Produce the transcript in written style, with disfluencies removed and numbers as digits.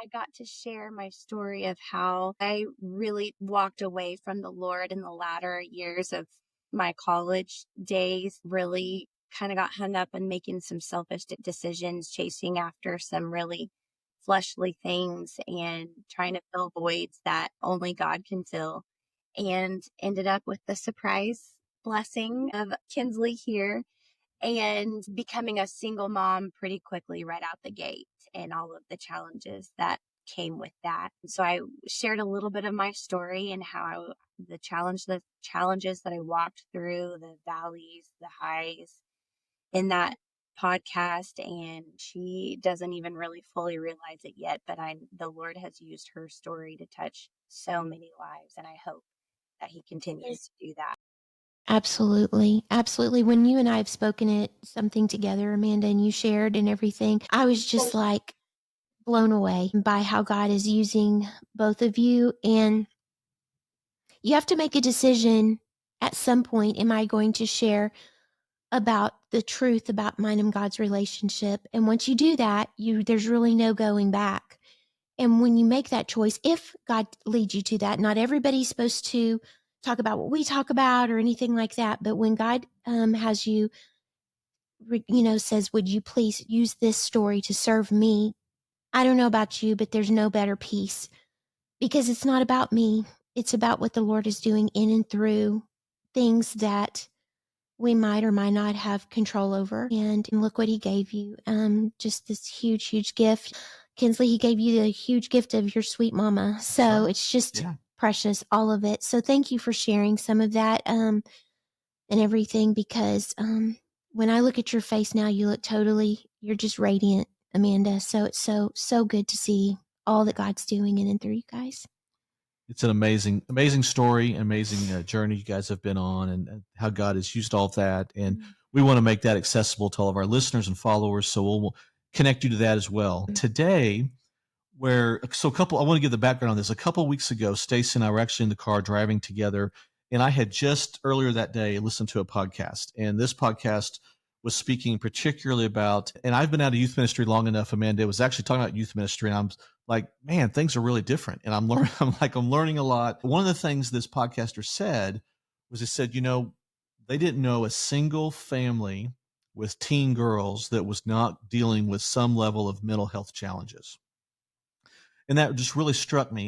I got to share my story of how I really walked away from the Lord in the latter years of my college days, really kind of got hung up on making some selfish decisions, chasing after some really fleshly things and trying to fill voids that only God can fill. And ended up with the surprise blessing of Kinsley here and becoming a single mom pretty quickly right out the gate and all of the challenges that came with that. So I shared a little bit of my story and how the challenges that I walked through, the valleys, the highs in that podcast. And she doesn't even really fully realize it yet, but the Lord has used her story to touch so many lives. And I hope that he continues to do that. Absolutely. Absolutely. When you and I have spoken at something together, Amanda, and you shared and everything, I was just like blown away by how God is using both of you. And you have to make a decision at some point. Am I going to share about the truth about mine and God's relationship? And once you do that, there's really no going back. And when you make that choice, if God leads you to that, not everybody's supposed to talk about what we talk about or anything like that. But when God has you, says, would you please use this story to serve me? I don't know about you, but there's no better peace because it's not about me. It's about what the Lord is doing in and through things that we might or might not have control over. And look what he gave you. Just this huge, huge gift. Kinsley, he gave you the huge gift of your sweet mama. So it's just precious, all of it. So thank you for sharing some of that and everything, because when I look at your face now, you're just radiant, Amanda. So it's so good to see all that God's doing in and through you guys. It's an amazing, amazing story, amazing journey you guys have been on, and how God has used all of that. And we want to make that accessible to all of our listeners and followers. So we'll connect you to that as well. Today, I want to give the background on this. A couple of weeks ago, Stacey and I were actually in the car driving together, and I had just earlier that day listened to a podcast, and this podcast was speaking particularly about, and I've been out of youth ministry long enough, Amanda, it was actually talking about youth ministry, and I'm like, man, things are really different. And I'm learning a lot. One of the things this podcaster said was, they didn't know a single family with teen girls that was not dealing with some level of mental health challenges. And that just really struck me.